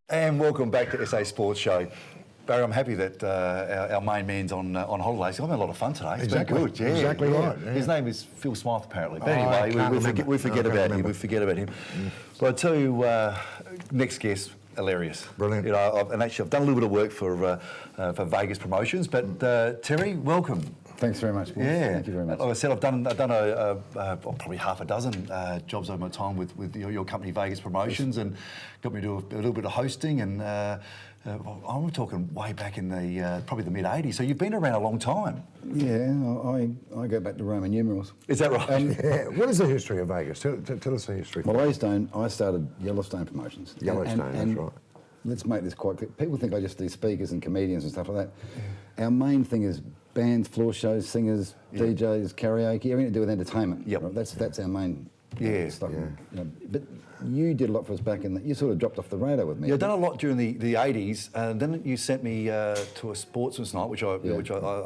And welcome back to SA Sports Show. Barry, I'm happy that our main man's on holidays. He's having a lot of fun today. It's been good, yeah. Exactly right. Yeah. His name is Phil Smythe, apparently. But anyway, we forget about him. We forget about him. But I tell you, next guest, hilarious. Brilliant. You know, I've done a little bit of work for Vegas Promotions. But Terry, welcome. Thanks very much, Paul. Yeah, thank you very much. Like I said, I've done probably half a dozen jobs over my time with your company, Vegas Promotions, and got me to do a little bit of hosting. And I'm talking way back in the probably the mid '80s. So you've been around a long time. Yeah, I go back to Roman numerals. Is that right? Yeah. What is the history of Vegas? Tell us the history. Well, I started Yellowstone Promotions. Yellowstone, that's right. Let's make this quite clear. People think I just do speakers and comedians and stuff like that. Yeah. Our main thing is bands, floor shows, singers, DJs, karaoke, everything to do with entertainment. Yep. Right? That's our main stuff. Yeah. You know, but you did a lot for us back in the... You sort of dropped off the radar with me. Yeah, I've done a lot during the 80s, and then you sent me to a sportsman's night, which I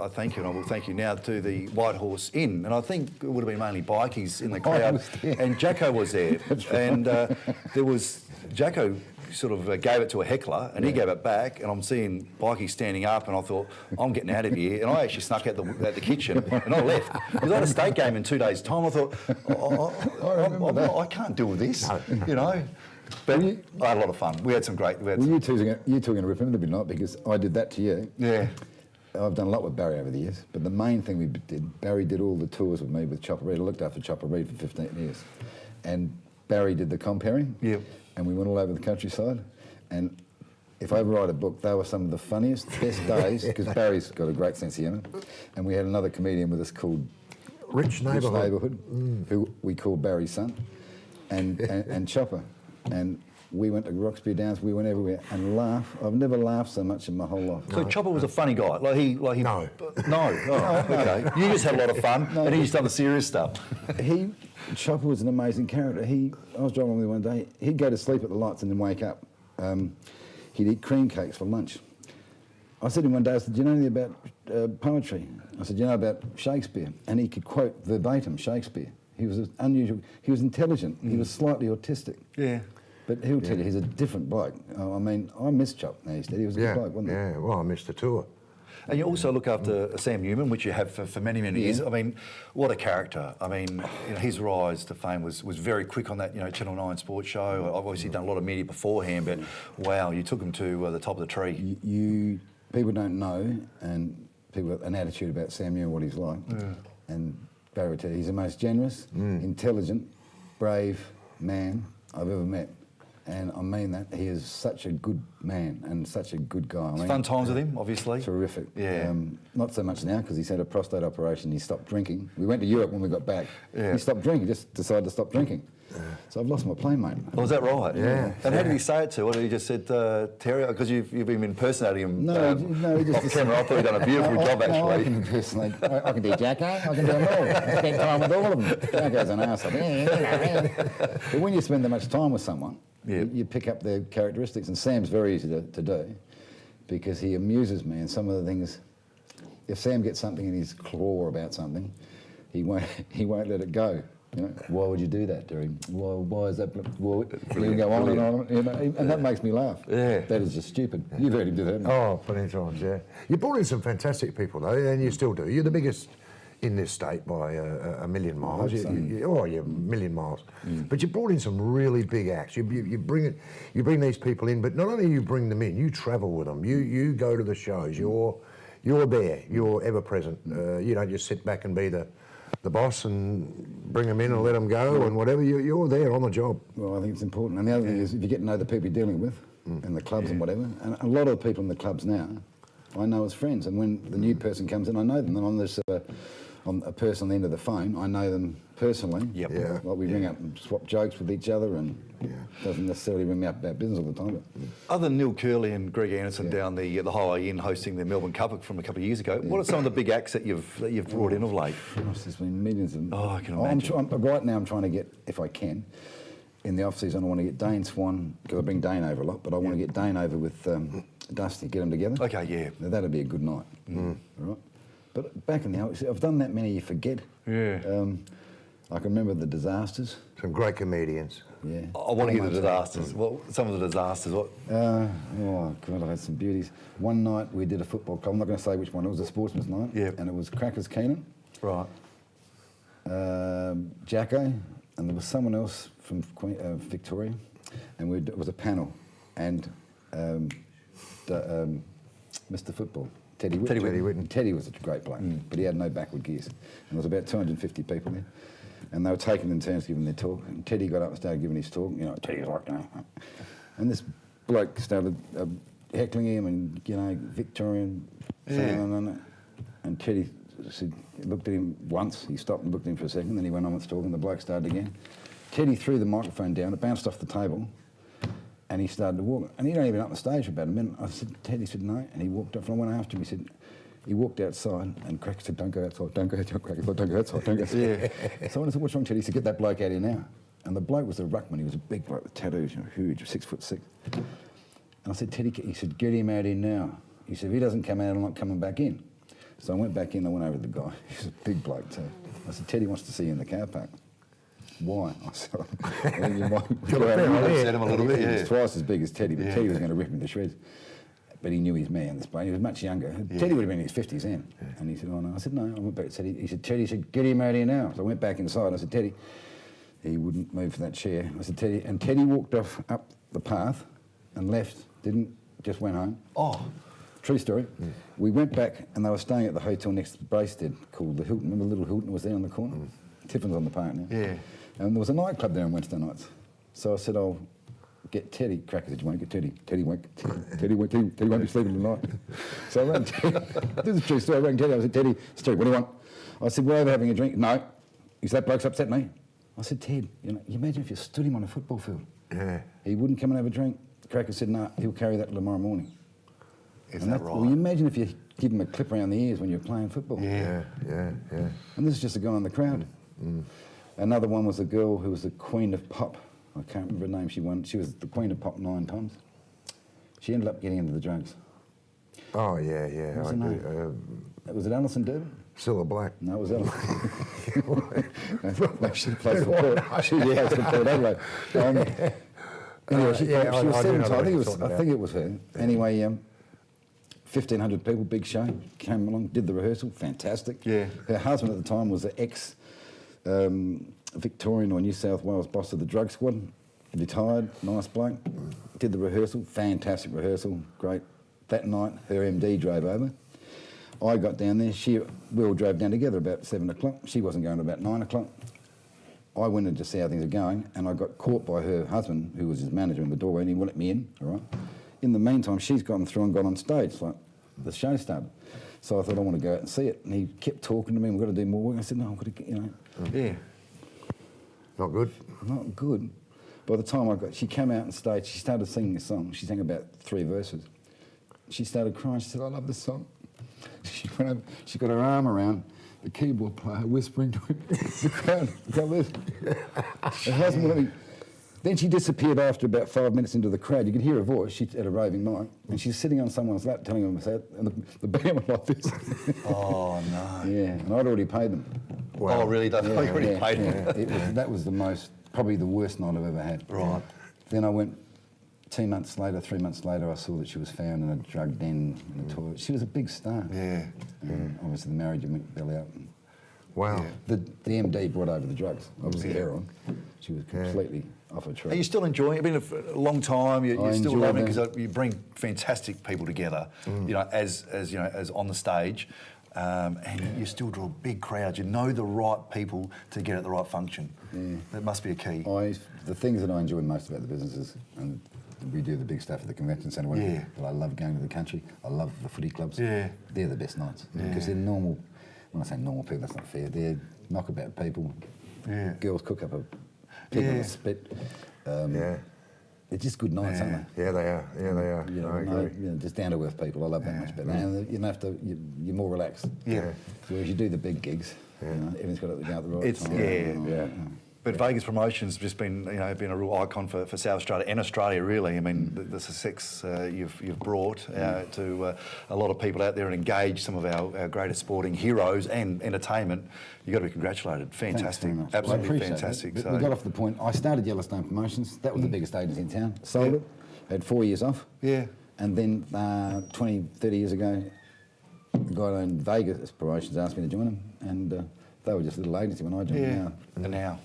thank you, and I will thank you now, to the White Horse Inn, and I think it would have been mainly bikies in the crowd, and Jacko was there, and there was... Jacko sort of gave it to a heckler, and he gave it back, and I'm seeing bikies standing up, and I thought, I'm getting out of here, and I actually snuck out the kitchen, and I left. Because I had a state game in 2 days' time. I thought, I can't deal with this, you know. But I had a lot of fun. We had some great... You two are going to rip him a bit, not because I did that to you. Yeah. I've done a lot with Barry over the years, but the main thing we did, Barry did all the tours with me with Chopper Reid. I looked after Chopper Reid for 15 years. And Barry did the comparing. Yep. And we went all over the countryside. And if I ever write a book, they were some of the funniest, best days, because Barry's got a great sense of humour. And we had another comedian with us called Rich Neighbourhood, who we called Barry's son, and Chopper. And we went to Roxby Downs, we went everywhere and laughed. I've never laughed so much in my whole life. So Chopper was a funny guy? No. No, okay. You just had a lot of fun, and he just done the serious stuff. Chopper was an amazing character. I was driving with him one day. He'd go to sleep at the lights and then wake up. He'd eat cream cakes for lunch. I said to him one day, I said, do you know anything about poetry? I said, do you know about Shakespeare? And he could quote verbatim Shakespeare. He was unusual. He was intelligent. He was slightly autistic. Yeah. But he'll tell you, he's a different bloke. I mean, I miss Chop now, he said. He was a good bloke, wasn't he? Yeah, well, I missed the tour. And you also look after Sam Newman, which you have for many, many years. I mean, what a character. I mean, you know, his rise to fame was very quick on that, you know, Channel 9 sports show. I've obviously done a lot of media beforehand, but wow, you took him to the top of the tree. People don't know, and people have an attitude about Sam Newman, what he's like. And Barry would tell you, he's the most generous, intelligent, brave man I've ever met. And I mean that. He is such a good man and such a good guy. I mean, fun times with him, obviously. Terrific. Yeah. Not so much now because he's had a prostate operation. He stopped drinking. We went to Europe when we got back. Yeah. He stopped drinking, just decided to stop drinking. So I've lost my plane, mate. Oh, is that right? Yeah. And how did he say it to? What did he just said, Terry? Because you've been impersonating him. No, he just... Off camera, I thought he'd done a beautiful job, actually. I can impersonate. I can do Jacko. I can do them all. I spent time with all of them. Jacko's an arsehole. But when you spend that much time with someone, you pick up their characteristics, and Sam's very easy to do because he amuses me. And some of the things, if Sam gets something in his claw about something, he won't let it go. You know, why would you do that, Derry? Why is that? Well, you go on and on, you know, and that makes me laugh. Yeah, that is just stupid. You've heard him do that, haven't you? Oh, plenty of times. Yeah, you brought in some fantastic people though, and you still do. You're the biggest in this state by a million miles. You're a million miles. But you brought in some really big acts. You bring these people in, but not only you bring them in, you travel with them. You go to the shows. You're there. You're ever present. You don't just sit back and be the boss and bring them in and let them go and whatever. You're there on the job. Well, I think it's important. And the other thing is, if you get to know the people you're dealing with and the clubs and whatever, and a lot of the people in the clubs now, I know as friends. And when the new person comes in, I know them. And on this, on a person on the end of the phone, I know them personally. Yep. Yeah. Like we ring up and swap jokes with each other, and doesn't necessarily ring me up about business all the time. But. Other than Neil Curley and Greg Anderson down the Highway Inn hosting the Melbourne Cup from a couple of years ago, what are some of the big acts that you've brought in of late? Gosh, there's been millions of them. Oh, I can imagine. Right now I'm trying to get, if I can, in the off-season I want to get Dane Swan, because I bring Dane over a lot, but I want to get Dane over with Dusty, get them together. Okay, yeah. Now, that'd be a good night. All right? But back in the I've done that many you forget. Yeah. I can remember the disasters. Some great comedians. Yeah. I want to hear the disasters. Well, some of the disasters. What? Oh, God, I had some beauties. One night we did a football club. I'm not going to say which one. It was a sportsman's night. Yeah. And it was Crackers Keenan, Right. Jacko, and there was someone else from Victoria. And it was a panel. And Mr. Football, Teddy Whitten. Teddy Whitten. Teddy was a great bloke, but he had no backward gears. And there was about 250 people there. And they were taking in turns giving their talk. And Teddy got up and started giving his talk. You know, Teddy was like, you know. And this bloke started heckling him and, you know, Victorian. And Teddy looked at him once. He stopped and looked at him for a second. Then he went on with his talk and the bloke started again. Teddy threw the microphone down. It bounced off the table. And he started to walk. And he'd only been up on the stage for about a minute. I said, Teddy said, no. And he walked off. And I went after him. He said, he walked outside and Cracker said, don't go outside, don't go outside, Cracker said, don't go outside, don't go outside. So I said, what's wrong, Teddy? He said, get that bloke out here now. And the bloke was a ruckman. He was a big bloke with tattoos, you know, huge, 6'6". And I said, Teddy, he said, get him out here now. He said, if he doesn't come out, I'm not coming back in. So I went back in, I went over to the guy. He was a big bloke too. I said, Teddy wants to see you in the car park. Why? I said, you might Upset him a little bit, He yeah. was twice as big as Teddy, but Teddy was going to rip him to shreds. But he knew his man, this bloke. He was much younger. Teddy would have been in his 50s then. And he said, oh no. I said, no. I went back to Teddy. He said, get him out here now. So I went back inside. I said, Teddy. He wouldn't move from that chair. I said, Teddy. And Teddy walked off up the path and left. Just went home. Oh. True story. We went back and they were staying at the hotel next to Braisted called the Hilton. Remember the little Hilton was there on the corner? Tiffin's on the park now. Yeah. And there was a nightclub there on Wednesday nights. So I said, I'll get Teddy. Cracker said, you won't get Teddy. Teddy won't be sleeping tonight. So I rang Teddy. This is a true story. I rang Teddy. I said, Teddy, Stu, what do you want? I said, we're over having a drink. No. He said, that bloke's upset me. I said, Ted, you know, you imagine if you stood him on a football field. Yeah. He wouldn't come and have a drink. Cracker said, no, he'll carry that tomorrow morning. Is that right? Well, you imagine if you give him a clip around the ears when you're playing football. Yeah. And this is just a guy in the crowd. Another one was a girl who was the Queen of Pop. I can't remember her name. She was the Queen of Pop 9 times. She ended up getting into the drugs. Oh, yeah. What was her name? Was it Alison Durbin? Silver Black. No, it was Alison. No, she plays for Port. She plays for Port Adelaide. Anyway, she was 17. I think it was her. Anyway, 1,500 people, big show. Came along, did the rehearsal. Fantastic. Yeah. Her husband at the time was an ex Victorian or New South Wales boss of the drug squad, retired, nice bloke. Did the rehearsal, fantastic rehearsal, great. That night, her MD drove over. I got down there, we all drove down together about 7 o'clock. She wasn't going to about 9 o'clock. I went in to see how things are going, and I got caught by her husband, who was his manager in the doorway, and he wouldn't let me in, all right? In the meantime, she's gotten through and got on stage, like the show started. So I thought, I want to go out and see it. And he kept talking to me, we've got to do more work. I said, no, I've got to get, you know. Yeah. Not good. Not good. By the time she came out on stage, she started singing a song. She sang about 3 verses. She started crying. She said, I love this song. She went over, she got her arm around the keyboard player, whispering to him. The crowd got listening. Her husband wouldn't let me. Then she disappeared after about 5 minutes into the crowd. You could hear her voice. She had a raving mic, and she's sitting on someone's lap telling them about it, and the band went like this. Oh, no. Yeah, and I'd already paid them. Wow. Oh, really? You already paid him? That was probably the worst night I've ever had. Right. Then I went 3 months later, I saw that she was found in a drug den in the toilet. She was a big star. Yeah. Obviously the marriage went belly up. Wow. The MD brought over the drugs, obviously heroin. She was completely off her track. Are you still enjoying it? It's been a long time. You're still enjoy loving it them. because you bring fantastic people together. You know, as you know, as on the stage, and you still draw big crowds. You know the right people to get at the right function. That must be a key. The things that I enjoy most about the business is, and we do the big stuff at the convention centre. But I love going to the country. I love the footy clubs. Yeah. They're the best nights because they're normal. When I say normal people, that's not fair. They're knockabout people. Yeah. Girls cook up a pig on a spit. They're just good nights, aren't they? Yeah, they are. Yeah, they are. You know, I agree. just down to earth people. I love that much better. And you don't have to. You're more relaxed. Yeah. Whereas you do the big gigs, you know, everything's got to go at the right time. But Vegas Promotions just been, been a real icon for South Australia and Australia, really. I mean, the success you've brought to a lot of people out there and engaged some of our greatest sporting heroes and entertainment. You've got to be congratulated. Fantastic, absolutely fantastic. We got off the point. I started Yellowstone Promotions. That was the biggest agency in town. Sold it. Had 4 years off. Yeah. And then 20, 30 years ago, the guy who owned Vegas Promotions asked me to join him, and they were just a little agency when I joined. Yeah. And now,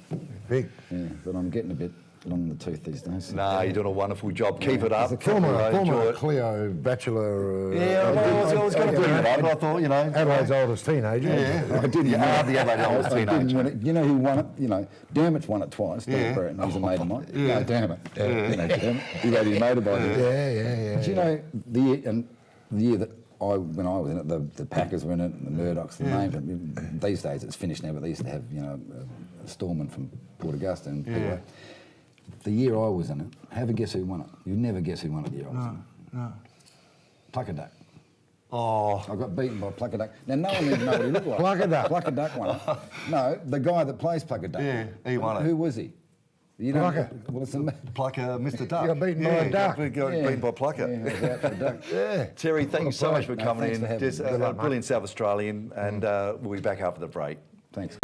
big. Yeah, but I'm getting a bit long in the tooth these days. No, you're doing a wonderful job. Keep it up. Former Cleo Bachelor. I was going to bring it up, but I thought, Adelaide's oldest teenager. Yeah, I didn't. The Adelaide oldest teenager. Win it. You know who won it? Dermot's won it twice. Dermot, he's a mate of mine. Yeah. No, Dermot. Dermot. He rode his motorbike. Yeah. Do you know the year that when I was in it, the Packers were in it, and the Murdochs, the names. These days it's finished now, but they used to have, a Storman from Port Augusta and PY. The year I was in it, have a guess who won it. You'd never guess who won it the year I was in it. No. Plucker Duck. Oh. I got beaten by Plucker Duck. Now, no one even know what he looked like. Plucker Duck. Plucker Duck won it. No, the guy that plays Plucker Duck. Yeah, he won it. Who was he? You know, Plucker. Plucker, Mr. Duck. You got beaten by a duck. Beaten by Plucker. Yeah, I was out for the duck. Yeah. Terry, thank you so much for coming thanks in. for having me. Just a brilliant South Australian, and we'll be back after the break. Thanks.